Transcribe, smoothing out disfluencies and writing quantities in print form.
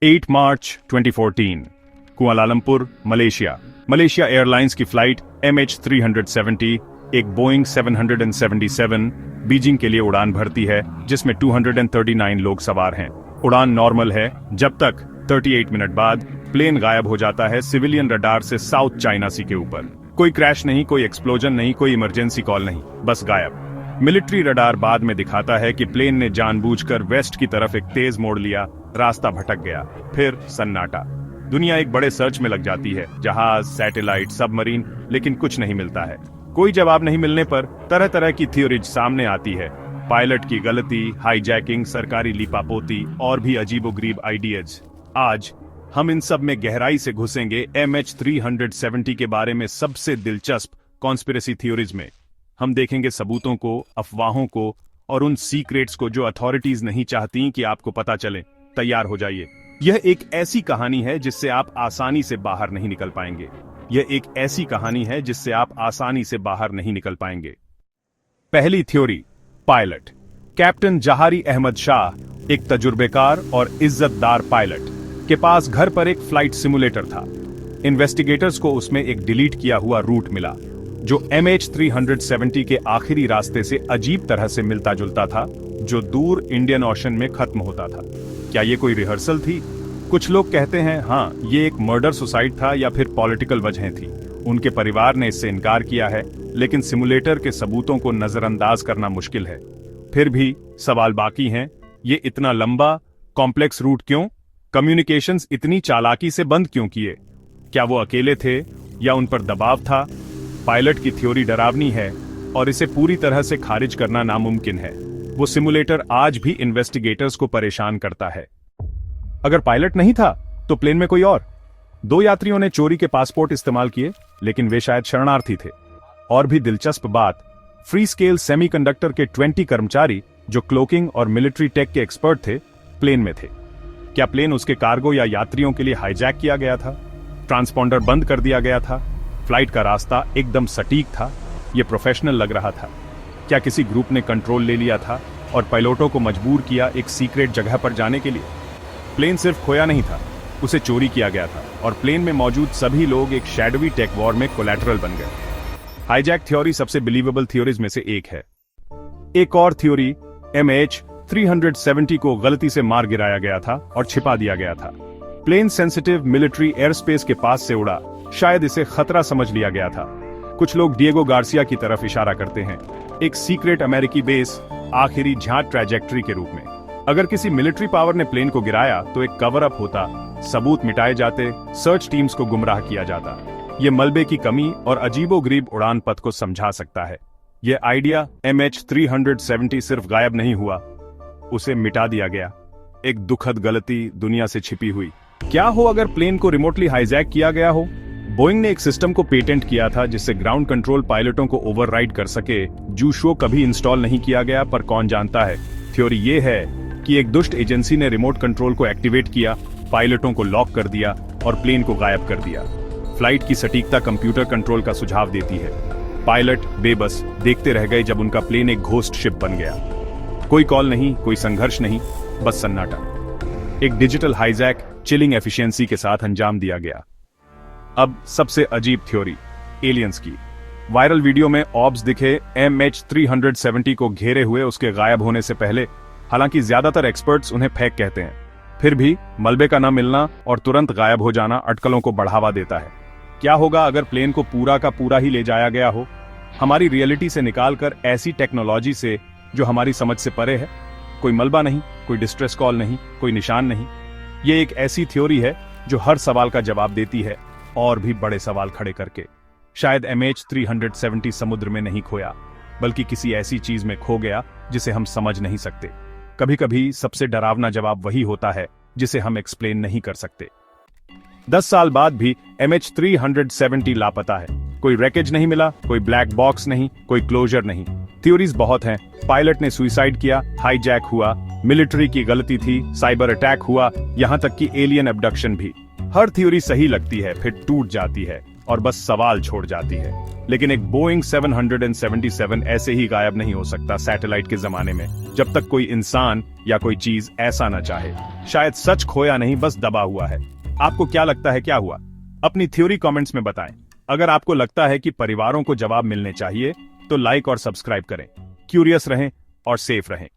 8 मार्च 2014 Kuala Lumpur, Malaysia airlines की flight MH370 एक Boeing 777 Beijing के लिए उड़ान भरती है, जिसमें 239 लोग सवार हैं। उड़ान नॉर्मल है जब तक 38 मिनट बाद प्लेन गायब हो जाता है सिविलियन रडार से साउथ चाइना सी के ऊपर। कोई क्रैश नहीं, कोई एक्सप्लोजन नहीं, कोई इमरजेंसी कॉल नहीं, बस गायब। मिलिट्री रडार बाद में दिखाता है कि प्लेन ने जानबूझकर वेस्ट की तरफ एक तेज मोड़ लिया, रास्ता भटक गया, फिर सन्नाटा। दुनिया एक बड़े सर्च में लग जाती है, जहाज, सैटेलाइट, सबमरीन, लेकिन कुछ नहीं मिलता है। कोई जवाब नहीं मिलने पर तरह तरह की थ्योरीज सामने आती है। पायलट की गलती, हाईजैकिंग, सरकारी लीपापोती और भी अजीबोगरीब आइडियाज। आज हम इन सब में गहराई से घुसेंगे। MH370 के बारे में सबसे दिलचस्प कॉन्स्पिरेसी थ्योरीज में हम देखेंगे सबूतों को, अफवाहों को और उन सीक्रेट्स को जो अथॉरिटीज नहीं चाहती कि आपको पता चले। तैयार हो जाइए। यह एक ऐसी कहानी है जिससे आप आसानी से बाहर नहीं निकल पाएंगे। यह एक ऐसी कहानी है जिससे आप आसानी से बाहर नहीं निकल पाएंगे। पहली theory, pilot. Captain Jahari Ahmad Shah एक तजुर्बेकार और इज्जतदार पायलट के पास घर पर एक फ्लाइट सिमुलेटर था। इन्वेस्टिगेटर्स को उसमें एक डिलीट किया हुआ रूट मिला, जो MH370 के आखिरी रास्ते से अजीब तरह से मिलता जुलता था, जो दूर इंडियन ओशन में खत्म होता था। क्या ये कोई रिहर्सल थी? कुछ लोग कहते हैं हाँ, ये एक मर्डर सुसाइड था या फिर पॉलिटिकल वजहें थी। उनके परिवार ने इससे इनकार किया है, लेकिन सिमुलेटर के सबूतों को नजरअंदाज करना मुश्किल है। फिर भी सवाल बाकी हैं। ये इतना लंबा, कॉम्प्लेक्स रूट क्यों? कम्युनिकेशंस इतनी चालाकी से बंद क्यों किए? क्या वो अकेले थे या उन पर दबाव था? पायलट की थ्योरी डरावनी है और इसे पूरी तरह से खारिज करना नामुमकिन है। वो सिमुलेटर आज भी इन्वेस्टिगेटर्स को परेशान करता है। अगर पायलट नहीं था तो प्लेन में कोई और? 2 यात्रियों ने चोरी के पासपोर्ट इस्तेमाल किए, लेकिन वे शायद शरणार्थी थे। और भी दिलचस्प बात, फ्री स्केल सेमीकंडक्टर के 20 कर्मचारी जो क्लोकिंग और मिलिट्री टेक के एक्सपर्ट थे, प्लेन में थे। क्या प्लेन उसके कार्गो या यात्रियों के लिए हाईजैक किया गया था? ट्रांसपॉन्डर बंद कर दिया गया था? फ्लाइट का रास्ता एकदम सटीक था? यह प्रोफेशनल लग रहा था? क्या किसी ग्रुप ने कंट्रोल ले लिया था और पायलटों को मजबूर किया एक सीक्रेट जगह पर जाने के लिए? प्लेन सिर्फ खोया नहीं था, उसे चोरी किया गया था और प्लेन में मौजूद सभी लोग एक शैडोवी टेक वॉर में कोलैटरल बन गए। हाईजैक थ्योरी सबसे बिलीवेबल थ्योरीज में से एक है। एक और थ्योरी, MH370 को गलती से मार गिराया गया था और छिपा दिया गया था। प्लेन सेंसिटिव मिलिट्री एयरस्पेस के पास से उड़ा, शायद इसे खतरा समझ लिया गया था। कुछ लोग डिएगो गार्सिया की तरफ इशारा करते हैं, एक सीक्रेट अमेरिकी बेस, आखिरी झांक ट्रैजेक्टरी के रूप में। अगर किसी मिलिट्री पावर ने प्लेन को गिराया तो एक कवर अप होता, सबूत मिटाए जाते, सर्च टीम्स को गुमराह किया जाता। यह मलबे की कमी और अजीबोगरीब उड़ान पथ को समझा सकता है। यह आइडिया MH370 सिर्फ गायब नहीं हुआ, उसे मिटा दिया गया। एक दुखद गलती दुनिया से छिपी हुई। क्या हो अगर प्लेन को रिमोटली हाईजैक किया गया हो? बोइंग ने एक सिस्टम को पेटेंट किया था जिससे ग्राउंड कंट्रोल पायलटों को ओवरराइड कर सके। जूशो कभी इंस्टॉल नहीं किया गया, पर कौन जानता है। थ्योरी ये है कि एक दुष्ट एजेंसी ने रिमोट कंट्रोल को एक्टिवेट किया, पायलटों को लॉक कर दिया और प्लेन को गायब कर दिया। फ्लाइट की सटीकता कंप्यूटर कंट्रोल का सुझाव देती है। पायलट बेबस देखते रह गए जब उनका प्लेन एक घोस्ट शिप बन गया। कोई कॉल नहीं, कोई संघर्ष नहीं, बस सन्नाटा। एक डिजिटल हाईजैक चिलिंग एफिशिएंसी के साथ अंजाम दिया गया। अब सबसे अजीब थ्योरी, एलियंस की। वायरल वीडियो में ऑब्स दिखे MH370 को घेरे हुए उसके गायब होने से पहले। हालांकि ज्यादातर एक्सपर्ट्स उन्हें फेक कहते हैं, फिर भी मलबे का न मिलना और तुरंत गायब हो जाना अटकलों को बढ़ावा देता है। क्या होगा अगर प्लेन को पूरा का पूरा ही ले जाया गया हो, हमारी रियलिटी से निकालकर ऐसी टेक्नोलॉजी से जो हमारी समझ से परे है? कोई मलबा नहीं, कोई डिस्ट्रेस कॉल नहीं, कोई निशान नहीं। ये एक ऐसी थ्योरी है जो हर सवाल का जवाब देती है, और भी बड़े सवाल खड़े करके। शायद MH370 समुद्र में नहीं खोया, बल्कि किसी ऐसी चीज में खो गया जिसे हम समझ नहीं सकते। कभी कभी सबसे डरावना जवाब वही होता है जिसे हम एक्सप्लेन नहीं कर सकते। 10 साल बाद भी MH370 लापता है। कोई रैकेज नहीं मिला, कोई ब्लैक बॉक्स नहीं, कोई क्लोजर नहीं। थ्योरीज बहुत हैं। पायलट ने सुसाइड किया, हाईजैक हुआ, मिलिट्री की गलती थी, साइबर अटैक हुआ, यहां तक कि एलियन अबडक्शन भी। हर थ्योरी सही लगती है, फिर टूट जाती है। और बस सवाल छोड़ जाती है। लेकिन एक बोइंग 777 ऐसे ही गायब नहीं हो सकता सैटेलाइट के जमाने में, जब तक कोई इंसान या कोई चीज ऐसा न चाहे। शायद सच खोया नहीं, बस दबा हुआ है। आपको क्या लगता है क्या हुआ? अपनी थ्योरी कमेंट्स में बताएं। अगर आपको लगता है कि परिवारों को जवाब मिलने चाहिए तो लाइक और सब्सक्राइब करें। क्यूरियस रहें और सेफ रहें।